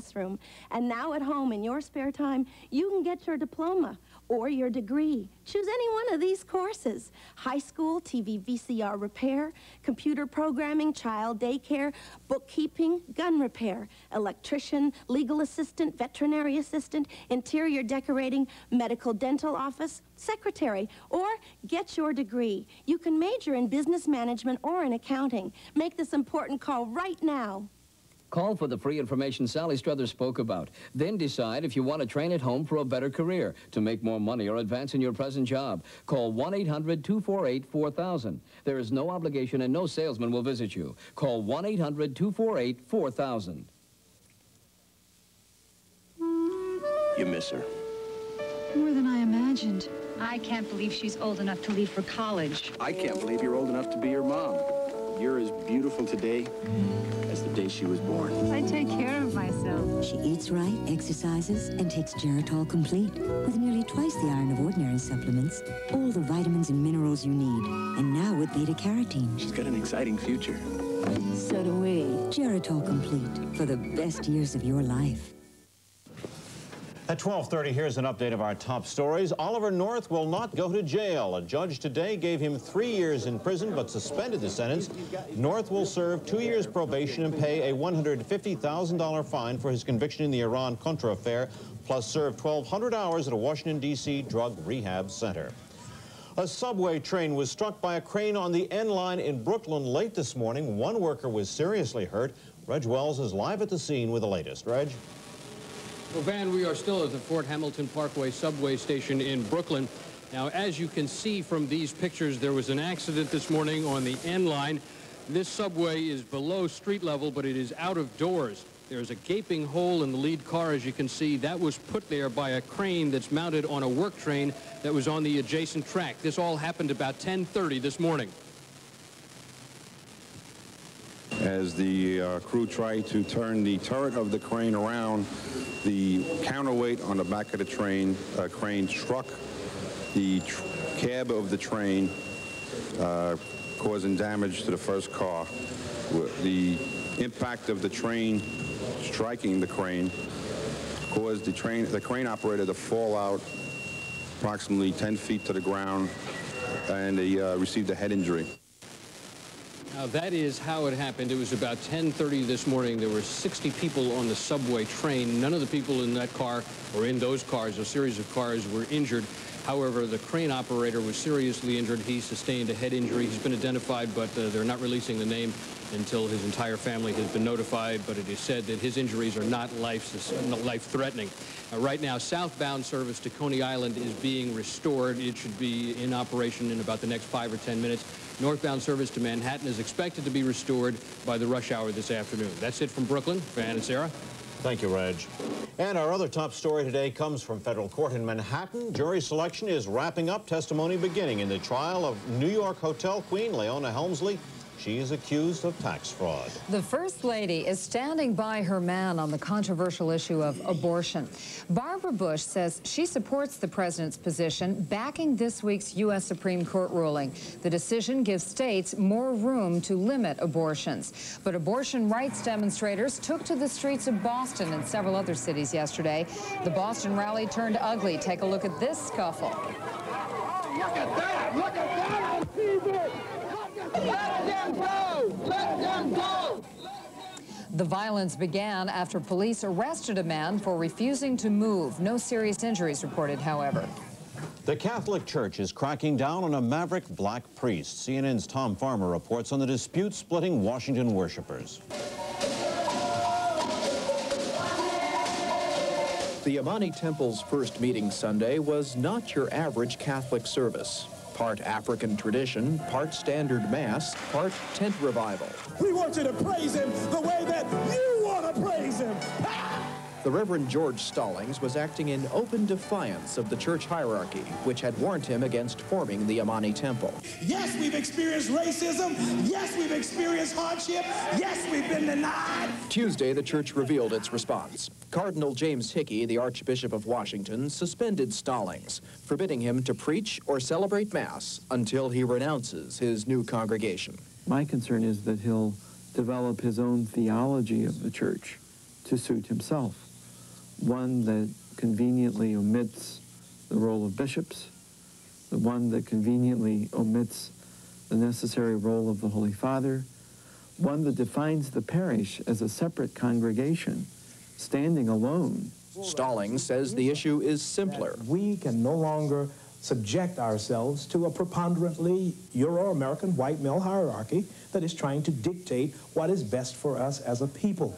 classroom. And now at home, in your spare time, you can get your diploma or your degree. Choose any one of these courses: high school, TV VCR repair, computer programming, child daycare, bookkeeping, gun repair, electrician, legal assistant, veterinary assistant, interior decorating, medical dental office, secretary, or get your degree. You can major in business management or in accounting. Make this important call right now. Call for the free information Sally Struthers spoke about. Then decide if you want to train at home for a better career, to make more money, or advance in your present job. Call 1-800-248-4000. There is no obligation and no salesman will visit you. Call 1-800-248-4000. You miss her? More than I imagined. I can't believe she's old enough to leave for college. I can't believe you're old enough to be her mom. You're as beautiful today as the day she was born. I take care of myself. She eats right, exercises, and takes Geritol Complete with nearly twice the iron of ordinary supplements, all the vitamins and minerals you need, and now with beta-carotene. She's got an exciting future. So do we. Geritol Complete for the best years of your life. At 12:30, here's an update of our top stories. Oliver North will not go to jail. A judge today gave him 3 years in prison but suspended the sentence. North will serve 2 years probation and pay a $150,000 fine for his conviction in the Iran-Contra affair, plus serve 1,200 hours at a Washington, D.C. drug rehab center. A subway train was struck by a crane on the N line in Brooklyn late this morning. One worker was seriously hurt. Reg Wells is live at the scene with the latest. Reg? Well, Van, we are still at the Fort Hamilton Parkway subway station in Brooklyn. Now, as you can see from these pictures, there was an accident this morning on the N line. This subway is below street level, but it is out of doors. There's a gaping hole in the lead car, as you can see. That was put there by a crane that's mounted on a work train that was on the adjacent track. This all happened about 10:30 this morning. As the crew tried to turn the turret of the crane around, the counterweight on the back of the crane struck the cab of the train, causing damage to the first car. The impact of the train striking the crane caused the crane operator to fall out approximately 10 feet to the ground, and he received a head injury. Now, that is how it happened. It was about 10:30 this morning. There were 60 people on the subway train. None of the people in that car or in those cars, a series of cars, were injured. However, the crane operator was seriously injured. He sustained a head injury. He's been identified, but they're not releasing the name until his entire family has been notified. But it is said that his injuries are not life-threatening. Right now, southbound service to Coney Island is being restored. It should be in operation in about the next 5 or 10 minutes. Northbound service to Manhattan is expected to be restored by the rush hour this afternoon. That's it from Brooklyn. Van and Sarah. Thank you, Reg. And our other top story today comes from federal court in Manhattan. Jury selection is wrapping up, testimony beginning in the trial of New York hotel queen Leona Helmsley. She is accused of tax fraud. The First Lady is standing by her man on the controversial issue of abortion. Barbara Bush says she supports the president's position, backing this week's U.S. Supreme Court ruling. The decision gives states more room to limit abortions. But abortion rights demonstrators took to the streets of Boston and several other cities yesterday. The Boston rally turned ugly. Take a look at this scuffle. Oh, look at that! Look at that on TV! Let them go! Let them go! The violence began after police arrested a man for refusing to move. No serious injuries reported, however. The Catholic Church is cracking down on a maverick black priest. CNN's Tom Farmer reports on the dispute splitting Washington worshipers. The Amani Temple's first meeting Sunday was not your average Catholic service. Part African tradition, part standard mass, part tent revival. We want you to praise him the way that you want to praise him. The Reverend George Stallings was acting in open defiance of the church hierarchy, which had warned him against forming the Amani Temple. Yes, we've experienced racism. Yes, we've experienced hardship. Yes, we've been denied. Tuesday, the church revealed its response. Cardinal James Hickey, the Archbishop of Washington, suspended Stallings, forbidding him to preach or celebrate Mass until he renounces his new congregation. My concern is that he'll develop his own theology of the church to suit himself. One that conveniently omits the role of bishops, the one that conveniently omits the necessary role of the Holy Father, one that defines the parish as a separate congregation, standing alone. Stallings says the issue is simpler. We can no longer subject ourselves to a preponderantly Euro-American white male hierarchy that is trying to dictate what is best for us as a people.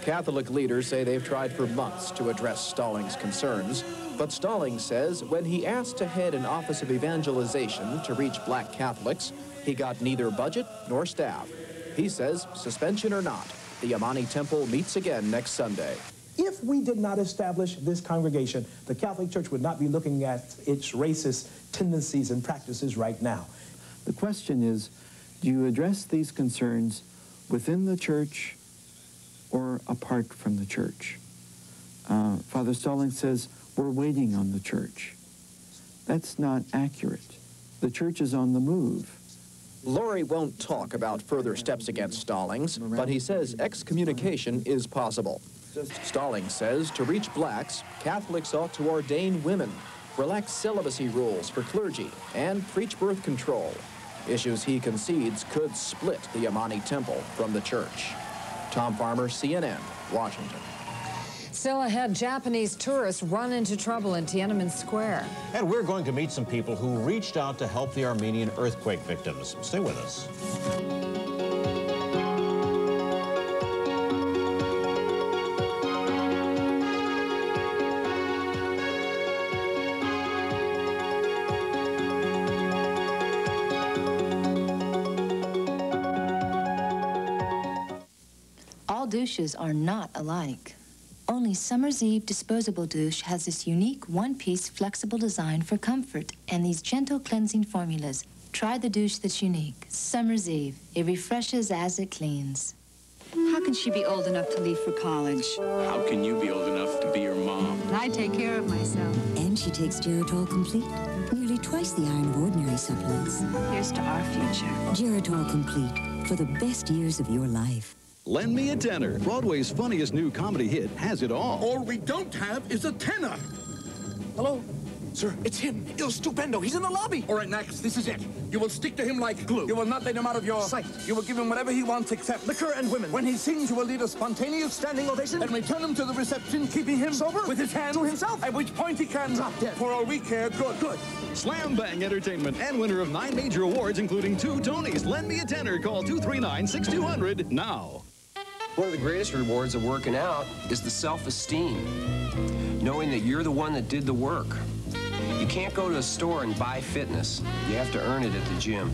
Catholic leaders say they've tried for months to address Stallings' concerns, but Stallings says when he asked to head an office of evangelization to reach black Catholics, he got neither budget nor staff. He says, suspension or not, the Yamani Temple meets again next Sunday. If we did not establish this congregation, the Catholic Church would not be looking at its racist tendencies and practices right now. The question is, do you address these concerns within the church or apart from the church? Father Stallings says, we're waiting on the church. That's not accurate. The church is on the move. Lori won't talk about further steps against Stallings, but he says excommunication is possible. Stallings says to reach blacks, Catholics ought to ordain women, relax celibacy rules for clergy, and preach birth control. Issues he concedes could split the Yamani Temple from the church. Tom Farmer, CNN, Washington. Still ahead, Japanese tourists run into trouble in Tiananmen Square. And we're going to meet some people who reached out to help the Armenian earthquake victims. Stay with us. All douches are not alike. Only Summer's Eve disposable douche has this unique one-piece flexible design for comfort and these gentle cleansing formulas. Try the douche that's unique. Summer's Eve. It refreshes as it cleans. How can she be old enough to leave for college? How can you be old enough to be your mom? I take care of myself. And she takes Geritol Complete, nearly twice the iron of ordinary supplements. Here's to our future. Geritol Complete, for the best years of your life. Lend Me a Tenor. Broadway's funniest new comedy hit has it all. All we don't have is a tenor. Hello? Sir, it's him. Il Stupendo. He's in the lobby. All right, Max, this is it. You will stick to him like glue. You will not let him out of your sight. You will give him whatever he wants except liquor and women. When he sings, you will lead a spontaneous standing ovation and return him to the reception, keeping him sober with his hand to himself, at which point he can drop dead. For all we care, good, good. Slam Bang Entertainment and winner of 9 major awards, including 2 Tonys. Lend Me a Tenor. Call 239-6200 now. One of the greatest rewards of working out is the self-esteem, knowing that you're the one that did the work. You can't go to a store and buy fitness. You have to earn it at the gym.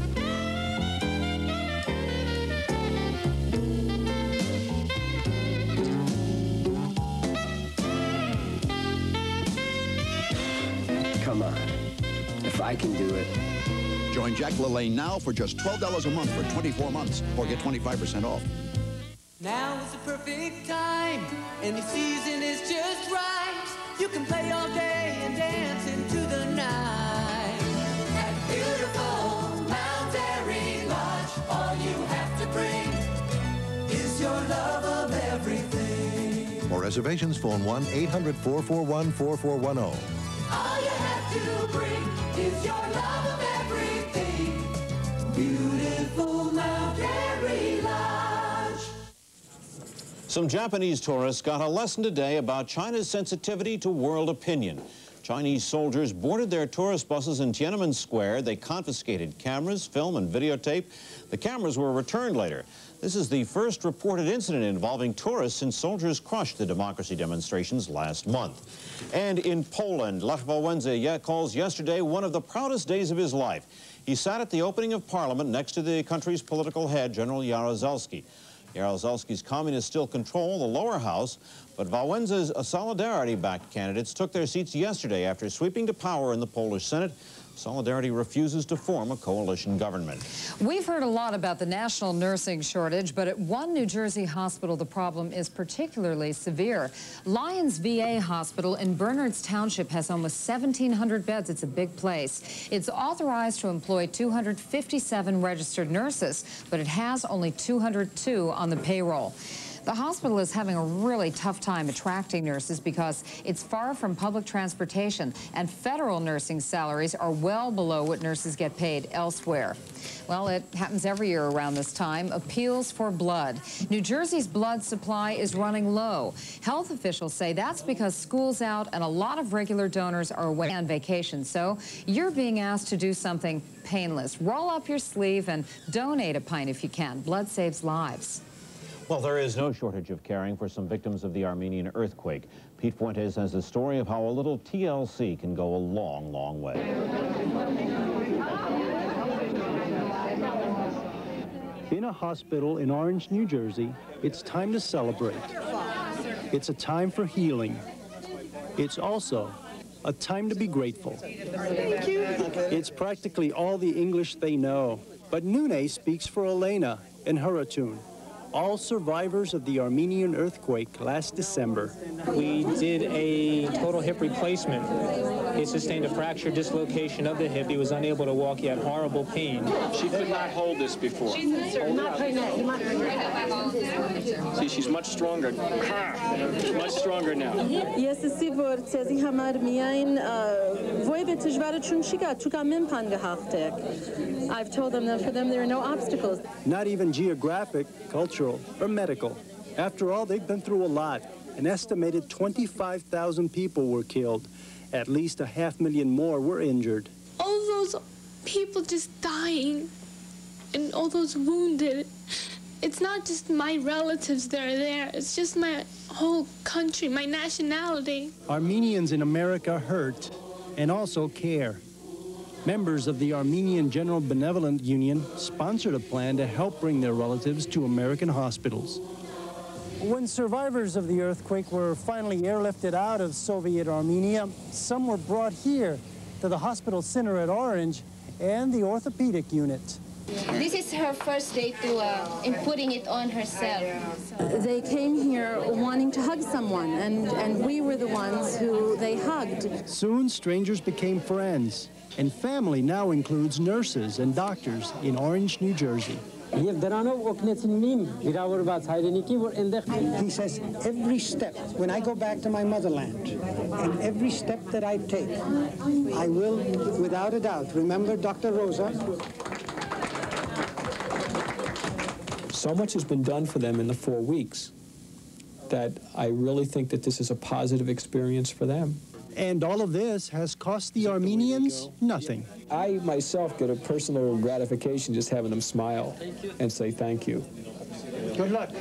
Come on, if I can do it. Join Jack LaLanne now for just $12 a month for 24 months, or get 25% off. Now is the perfect time, and the season is just right. You can play all day and dance into the night. At beautiful Mount Airy Lodge, all you have to bring is your love of everything. For reservations, phone 1-800-441-4410. All you have to bring is your love of everything. Beautiful Mount Airy Lodge. Some Japanese tourists got a lesson today about China's sensitivity to world opinion. Chinese soldiers boarded their tourist buses in Tiananmen Square. They confiscated cameras, film, and videotape. The cameras were returned later. This is the first reported incident involving tourists since soldiers crushed the democracy demonstrations last month. And in Poland, Lech Wałęsa calls yesterday one of the proudest days of his life. He sat at the opening of Parliament next to the country's political head, General Jaruzelski. Jaruzelski's communists still control the lower house, but Wałęsa's Solidarity-backed candidates took their seats yesterday after sweeping to power in the Polish Senate. Solidarity refuses to form a coalition government. We've heard a lot about the national nursing shortage, but at one New Jersey hospital, the problem is particularly severe. Lyons VA Hospital in Bernards Township has almost 1,700 beds. It's a big place. It's authorized to employ 257 registered nurses, but it has only 202 on the payroll. The hospital is having a really tough time attracting nurses because it's far from public transportation, and federal nursing salaries are well below what nurses get paid elsewhere. Well, it happens every year around this time. Appeals for blood. New Jersey's blood supply is running low. Health officials say that's because school's out and a lot of regular donors are away on vacation. So you're being asked to do something painless. Roll up your sleeve and donate a pint if you can. Blood saves lives. Well, there is no shortage of caring for some victims of the Armenian earthquake. Pete Fuentes has a story of how a little TLC can go a long, long way. In a hospital in Orange, New Jersey, it's time to celebrate. It's a time for healing. It's also a time to be grateful. Thank you. It's practically all the English they know. But Nune speaks for Elena and Haratun, all survivors of the Armenian earthquake last December. We did a total hip replacement. He sustained a fracture dislocation of the hip. He was unable to walk. He had horrible pain. She could not hold this before. See, she's much stronger. Much stronger now. I've told them that for them there are no obstacles. Not even geographic, cultural, or medical. After all, they've been through a lot. An estimated 25,000 people were killed. At least 500,000 more were injured. All those people just dying and all those wounded. It's not just my relatives that are there. It's just my whole country, my nationality. Armenians in America hurt and also care. Members of the Armenian General Benevolent Union sponsored a plan to help bring their relatives to American hospitals. When survivors of the earthquake were finally airlifted out of Soviet Armenia, some were brought here to the hospital center at Orange and the orthopedic unit. This is her first day in putting it on herself. They came here wanting to hug someone, and we were the ones who they hugged. Soon, strangers became friends, and family now includes nurses and doctors in Orange, New Jersey. He says, every step, when I go back to my motherland, and every step that I take, I will, without a doubt, remember Dr. Rosa. So much has been done for them in the 4 weeks that I really think that this is a positive experience for them. And all of this has cost the Armenians nothing. I myself get a personal gratification just having them smile and say thank you. Good luck.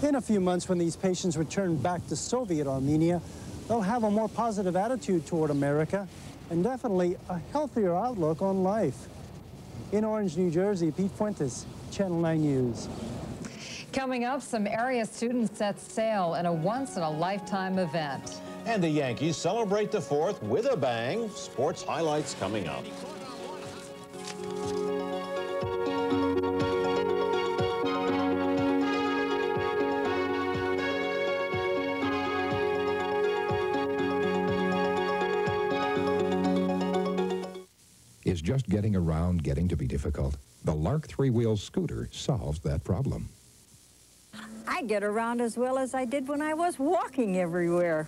In a few months, when these patients return back to Soviet Armenia, they'll have a more positive attitude toward America and definitely a healthier outlook on life. In Orange, New Jersey, Pete Fuentes, Channel 9 News. Coming up, some area students set sail in a once-in-a-lifetime event. And the Yankees celebrate the 4th with a bang. Sports highlights coming up. Is just getting around getting to be difficult? The Lark 3-wheel scooter solves that problem. I get around as well as I did when I was walking everywhere.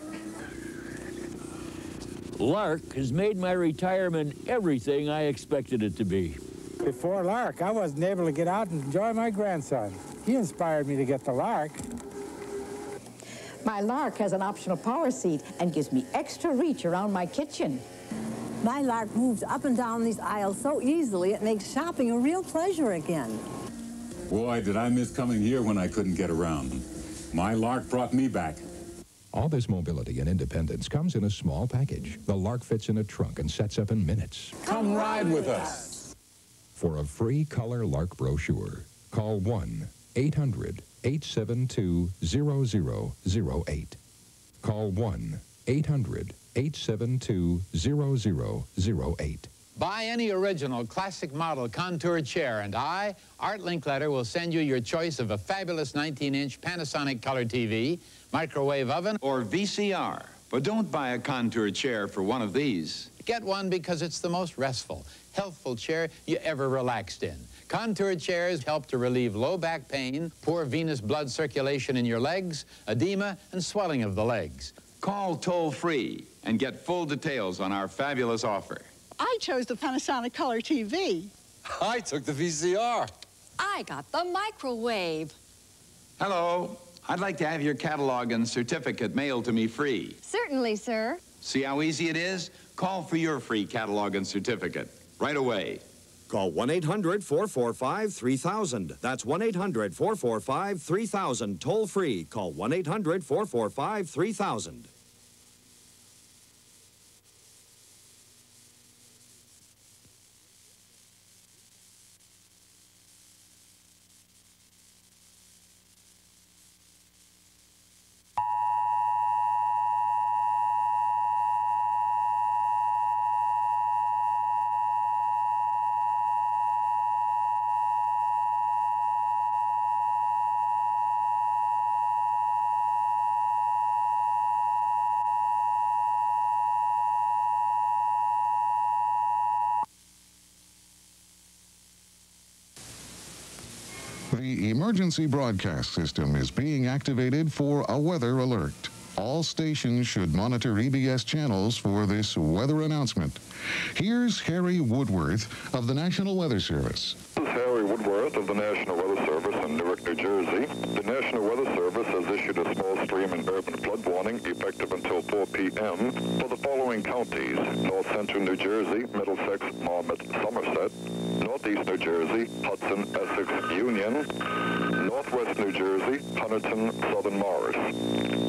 Lark has made my retirement everything I expected it to be. Before Lark, I wasn't able to get out and enjoy my grandson. He inspired me to get the Lark. My Lark has an optional power seat and gives me extra reach around my kitchen. My Lark moves up and down these aisles so easily it makes shopping a real pleasure again. Boy, did I miss coming here when I couldn't get around. My Lark brought me back. All this mobility and independence comes in a small package. The Lark fits in a trunk and sets up in minutes. Come ride with us. For a free color Lark brochure, call 1-800-872-0008. Call 1-800-872-0008. Buy any original classic model contour chair, and I, Art Linkletter, will send you your choice of a fabulous 19-inch Panasonic color TV, microwave oven, or VCR. But don't buy a contour chair for one of these. Get one because it's the most restful, healthful chair you ever relaxed in. Contour chairs help to relieve low back pain, poor venous blood circulation in your legs, edema, and swelling of the legs. Call toll-free and get full details on our fabulous offer. I chose the Panasonic Color TV. I took the VCR. I got the microwave. Hello. I'd like to have your catalog and certificate mailed to me free. Certainly, sir. See how easy it is? Call for your free catalog and certificate right away. Call 1-800-445-3000. That's 1-800-445-3000. Toll free. Call 1-800-445-3000. The emergency broadcast system is being activated for a weather alert. All stations should monitor EBS channels for this weather announcement. Here's Harry Woodworth of the National Weather Service. This is Harry Woodworth of the National Weather Service in Newark, New Jersey. The National Weather Service has issued a small stream and urban flood warning effective until 4 p.m. for the following counties: North Central New Jersey, Middlesex, Monmouth, Somerset, Northeast New Jersey, Hudson, Essex, Union, Northwest New Jersey, Hunterdon, Southern Morris.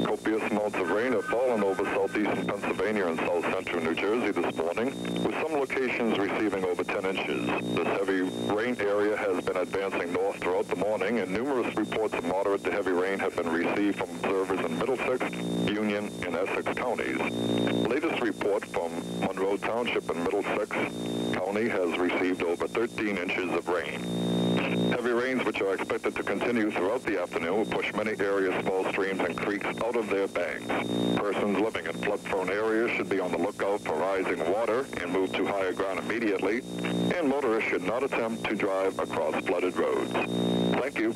Copious amounts of rain have fallen over southeastern Pennsylvania and south central New Jersey this morning, with some locations receiving over 10 inches. This heavy rain area has been advancing north throughout the morning, and numerous reports of moderate to heavy rain have been received from observers in Middlesex, Union, and Essex counties. The latest report from Monroe Township in Middlesex County has received over 13 inches of rain. Heavy rains, which are expected to continue throughout the afternoon, will push many areas, small streams, and creeks out of their banks. Persons living in flood-prone areas should be on the lookout for rising water and move to higher ground immediately, and motorists should not attempt to drive across flooded roads. Thank you.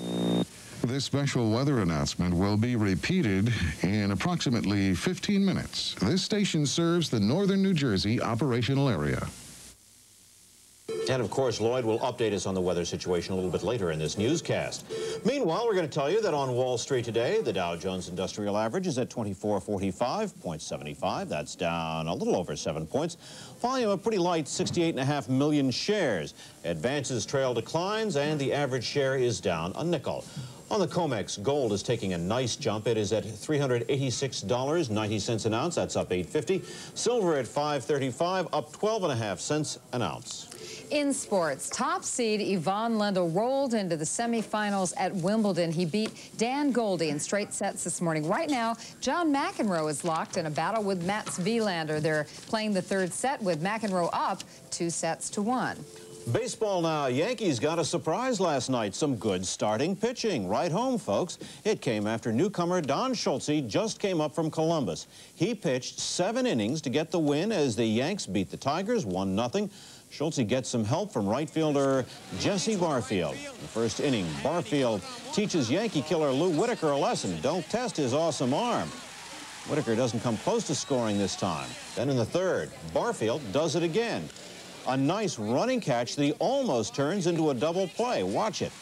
This special weather announcement will be repeated in approximately 15 minutes. This station serves the northern New Jersey operational area. And, of course, Lloyd will update us on the weather situation a little bit later in this newscast. Meanwhile, we're going to tell you that on Wall Street today, the Dow Jones Industrial Average is at 2445.75. That's down a little over 7 points. Volume a pretty light 68.5 million shares. Advances trail declines, and the average share is down a nickel. On the COMEX, gold is taking a nice jump. It is at $386.90 an ounce. That's up $8.50. Silver at $5.35, up 12.5 cents an ounce. In sports, top seed Yvonne Lendl rolled into the semifinals at Wimbledon. He beat Dan Goldie in straight sets this morning. Right now, John McEnroe is locked in a battle with Mats Wilander. They're playing the third set with McEnroe up 2-1. Baseball now. Yankees got a surprise last night. Some good starting pitching. Right home, folks. It came after newcomer Don Schultze just came up from Columbus. He pitched 7 innings to get the win as the Yanks beat the Tigers 1-0. Schultze gets some help from right fielder Jesse Barfield. In the first inning, Barfield teaches Yankee killer Lou Whitaker a lesson. Don't test his awesome arm. Whitaker doesn't come close to scoring this time. Then in the third, Barfield does it again. A nice running catch that he almost turns into a double play. Watch it.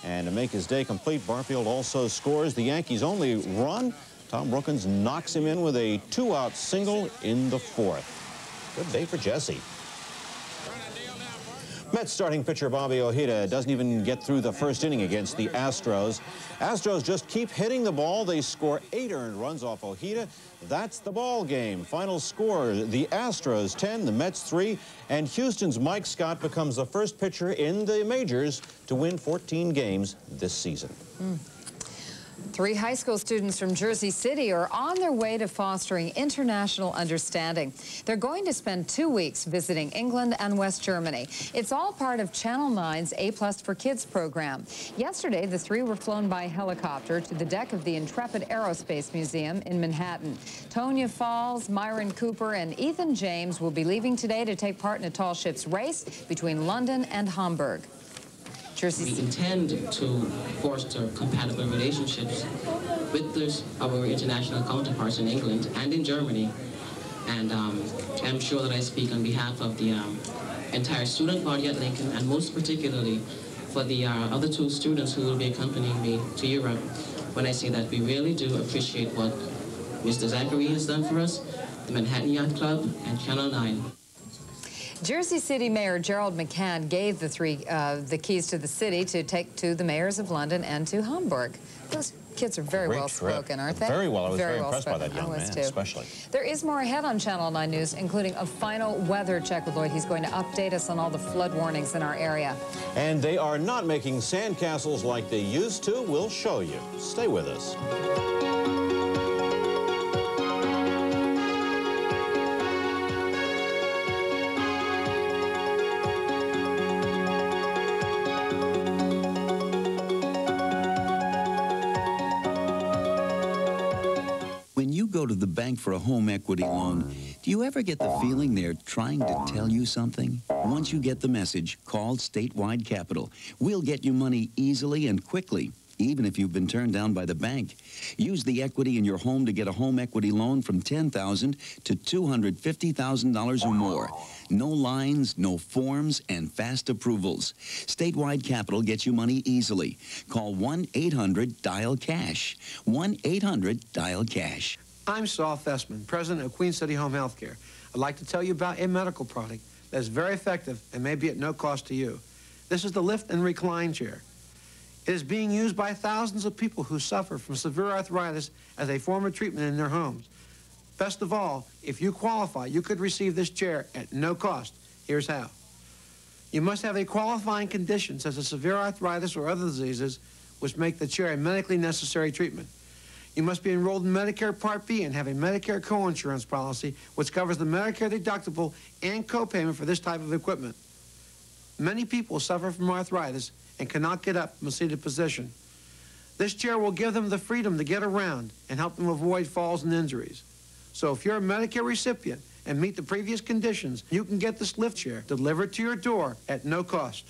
And to make his day complete, Barfield also scores the Yankees' only run. Tom Brookins knocks him in with a 2-out single in the fourth. Good day for Jesse. Mets starting pitcher Bobby Ojeda doesn't even get through the first inning against the Astros. Astros just keep hitting the ball. They score 8 earned runs off Ojeda. That's the ball game. Final score, the Astros 10, the Mets 3, and Houston's Mike Scott becomes the first pitcher in the majors to win 14 games this season. 3 high school students from Jersey City are on their way to fostering international understanding. They're going to spend 2 weeks visiting England and West Germany. It's all part of Channel 9's A+ for Kids program. Yesterday, the 3 were flown by helicopter to the deck of the Intrepid Aerospace Museum in Manhattan. Tonya Falls, Myron Cooper, and Ethan James will be leaving today to take part in a tall ships race between London and Hamburg. We intend to foster compatible relationships with our international counterparts in England and in Germany. And I'm sure that I speak on behalf of the entire student body at Lincoln, and most particularly for the other 2 students who will be accompanying me to Europe, when I say that we really do appreciate what Mr. Zachary has done for us, the Manhattan Yacht Club, and Channel 9. Jersey City Mayor Gerald McCann gave the 3 the keys to the city to take to the mayors of London and to Hamburg. Those kids are very well spoken, aren't they? Very well. I was very impressed by that young man, especially. There is more ahead on Channel 9 News, including a final weather check with Lloyd. He's going to update us on all the flood warnings in our area. And they are not making sandcastles like they used to. We'll show you. Stay with us. Go to the bank for a home equity loan, do you ever get the feeling they're trying to tell you something? Once you get the message, call Statewide Capital. We'll get you money easily and quickly, even if you've been turned down by the bank. Use the equity in your home to get a home equity loan from $10,000 to $250,000 or more. No lines, no forms, and fast approvals. Statewide Capital gets you money easily. Call 1-800-DIAL-CASH. 1-800-DIAL-CASH. I'm Saul Thesman, president of Queen City Home Healthcare. I'd like to tell you about a medical product that's very effective and may be at no cost to you. This is the Lift and Recline chair. It is being used by thousands of people who suffer from severe arthritis as a form of treatment in their homes. Best of all, if you qualify, you could receive this chair at no cost. Here's how. You must have a qualifying condition such as severe arthritis or other diseases which make the chair a medically necessary treatment. You must be enrolled in Medicare Part B and have a Medicare co-insurance policy which covers the Medicare deductible and co-payment for this type of equipment. Many people suffer from arthritis and cannot get up from a seated position. This chair will give them the freedom to get around and help them avoid falls and injuries. So if you're a Medicare recipient and meet the previous conditions, you can get this lift chair delivered to your door at no cost.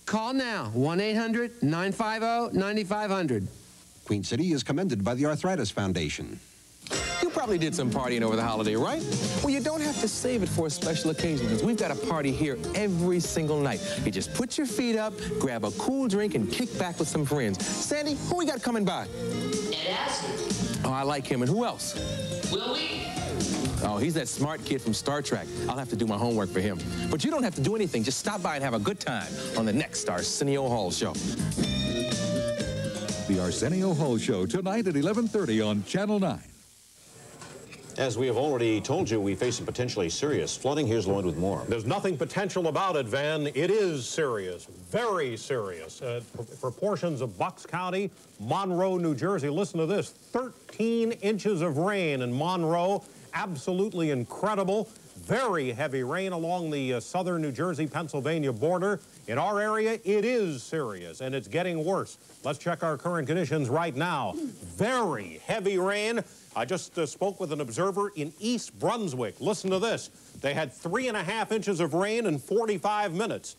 Call now, 1-800-950-9500. Queen City is commended by the Arthritis Foundation. You probably did some partying over the holiday, right? Well, you don't have to save it for a special occasion, because we've got a party here every single night. You just put your feet up, grab a cool drink, and kick back with some friends. Sandy, who we got coming by? Ed Astor. Oh, I like him. And who else? Will we? Oh, he's that smart kid from Star Trek. I'll have to do my homework for him. But you don't have to do anything. Just stop by and have a good time on the next Arsenio Hall Show. The Arsenio Hall Show, tonight at 11:30 on Channel 9. As we have already told you, we face a potentially serious flooding. Here's Lloyd with more. There's nothing potential about it, Van. It is serious, very serious. For portions of Bucks County, Monroe, New Jersey, listen to this, 13 inches of rain in Monroe. Absolutely incredible. Very heavy rain along the southern New Jersey-Pennsylvania border. In our area, it is serious, and it's getting worse. Let's check our current conditions right now. Very heavy rain. I just spoke with an observer in East Brunswick. Listen to this. They had 3.5 inches of rain in 45 minutes.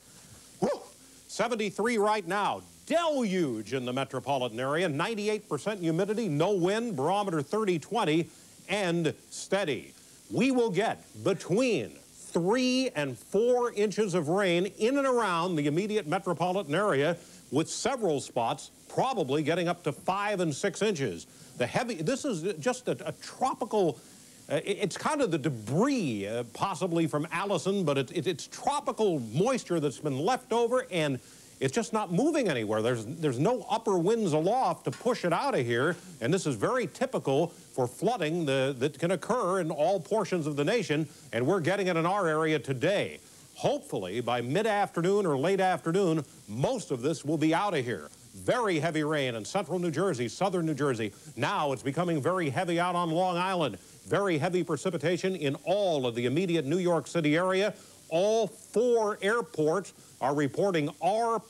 Whew. 73 right now. Deluge in the metropolitan area. 98% humidity, no wind, barometer 30-20, and steady. We will get between 3 and 4 inches of rain in and around the immediate metropolitan area, with several spots probably getting up to 5 and 6 inches. This is just a tropical, it's kind of the debris possibly from Allison, but it's tropical moisture that's been left over, and it's just not moving anywhere. There's no upper winds aloft to push it out of here, and this is very typical for flooding that can occur in all portions of the nation, and we're getting it in our area today. Hopefully, by mid-afternoon or late afternoon, most of this will be out of here. Very heavy rain in central New Jersey, southern New Jersey. Now it's becoming very heavy out on Long Island. Very heavy precipitation in all of the immediate New York City area. All 4 airports are reporting R+,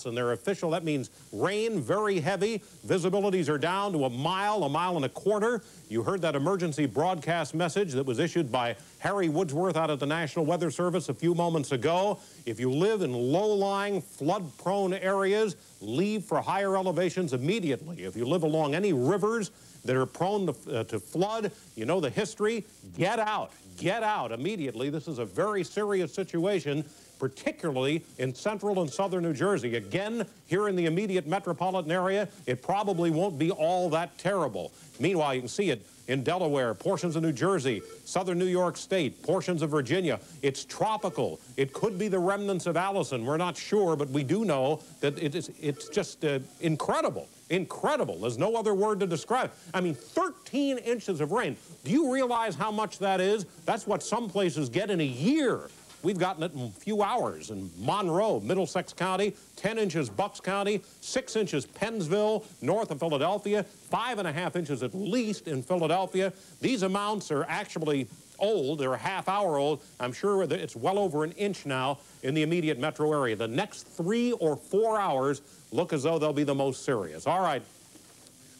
and they're official. That means rain, very heavy. Visibilities are down to a mile and a quarter. You heard that emergency broadcast message that was issued by Harry Woodsworth out at the National Weather Service a few moments ago. If you live in low-lying, flood-prone areas, leave for higher elevations immediately. If you live along any rivers that are prone to flood, you know the history, get out. Get out immediately. This is a very serious situation, particularly in central and southern New Jersey. Again, here in the immediate metropolitan area, it probably won't be all that terrible. Meanwhile, you can see it in Delaware, portions of New Jersey, southern New York State, portions of Virginia. It's tropical. It could be the remnants of Allison. We're not sure, but we do know that it's just incredible. Incredible. There's no other word to describe it. I mean, 13 inches of rain. Do you realize how much that is? That's what some places get in a year. We've gotten it in a few hours in Monroe, Middlesex County, 10 inches Bucks County, 6 inches Pennsville, north of Philadelphia, 5.5 inches at least in Philadelphia. These amounts are actually old. They're a half hour old. I'm sure that it's well over an inch now in the immediate metro area. The next 3 or 4 hours look as though they'll be the most serious. All right.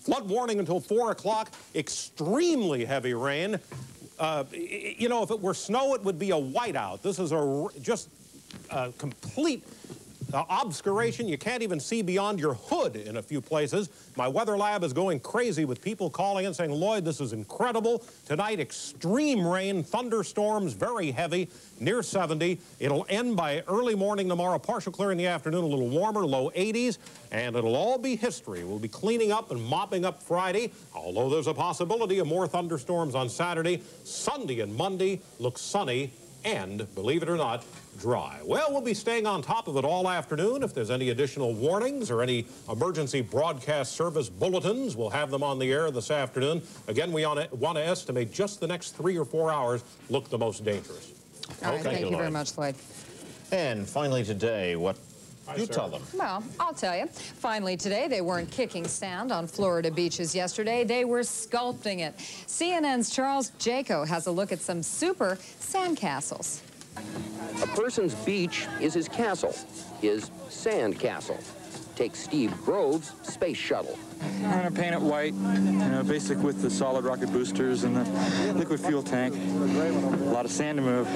Flood warning until 4 o'clock. Extremely heavy rain. You know, if it were snow, it would be a whiteout. This is just a complete obscuration. You can't even see beyond your hood in a few places. My weather lab is going crazy with people calling in saying, Lloyd, this is incredible. Tonight, extreme rain, thunderstorms, very heavy, near 70. It'll end by early morning tomorrow, partial clear in the afternoon, a little warmer, low 80s, and it'll all be history. We'll be cleaning up and mopping up Friday, although there's a possibility of more thunderstorms on Saturday. Sunday and Monday look sunny and, believe it or not, dry. Well, we'll be staying on top of it all afternoon. If there's any additional warnings or any emergency broadcast service bulletins, we'll have them on the air this afternoon. Again, we want to estimate just the next 3 or 4 hours look the most dangerous. All right, thank you very much, Lloyd. And finally today, what you tell them? Well, I'll tell you. Finally today, they weren't kicking sand on Florida beaches yesterday. They were sculpting it. CNN's Charles Jaco has a look at some super sandcastles. A person's beach is his castle, his sand castle. Take Steve Grove's space shuttle. I'm going to paint it white, basic with the solid rocket boosters and the liquid fuel tank. A lot of sand to move.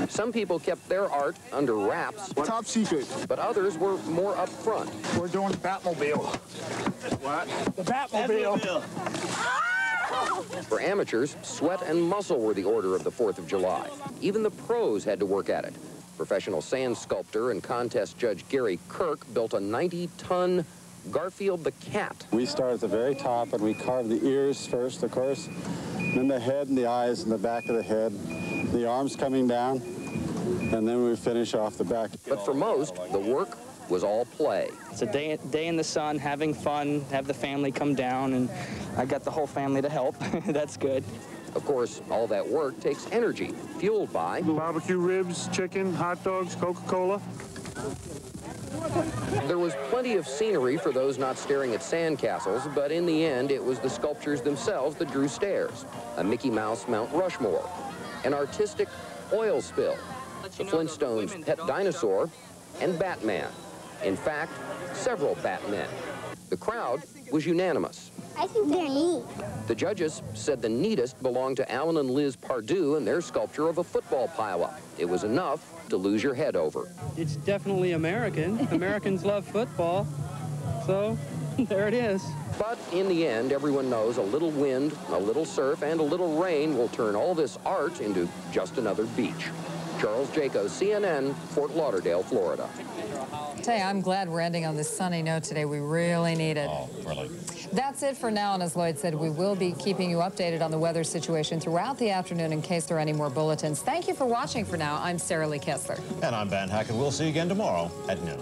Some people kept their art under wraps. Top secret. But others were more upfront. We're doing the Batmobile. What? The Batmobile. For amateurs, sweat and muscle were the order of the 4th of July. Even the pros had to work at it. Professional sand sculptor and contest judge Gary Kirk built a 90-ton Garfield the cat. We start at the very top and we carve the ears first, of course, then the head and the eyes and the back of the head, the arms coming down, and then we finish off the back. But for most, the work was all play. It's a day in the sun, having fun, have the family come down, and I got the whole family to help. That's good. Of course, all that work takes energy, fueled by barbecue ribs, chicken, hot dogs, Coca-Cola. There was plenty of scenery for those not staring at sandcastles, but in the end, it was the sculptures themselves that drew stares. A Mickey Mouse Mount Rushmore, an artistic oil spill, the Flintstones' pet dinosaur, and Batman. In fact, several Batmen. The crowd was unanimous. I think they're neat. The judges said the neatest belonged to Alan and Liz Pardue and their sculpture of a football pileup. It was enough to lose your head over. It's definitely American. Americans love football, so there it is. But in the end, everyone knows a little wind, a little surf, and a little rain will turn all this art into just another beach. Charles Jaco, CNN, Fort Lauderdale, Florida. I tell you, I'm glad we're ending on this sunny note today. We really need it. Oh, really? That's it for now, and as Lloyd said, we will be keeping you updated on the weather situation throughout the afternoon in case there are any more bulletins. Thank you for watching for now. I'm Sarah Lee Kessler. And I'm Van Hacken. We'll see you again tomorrow at noon.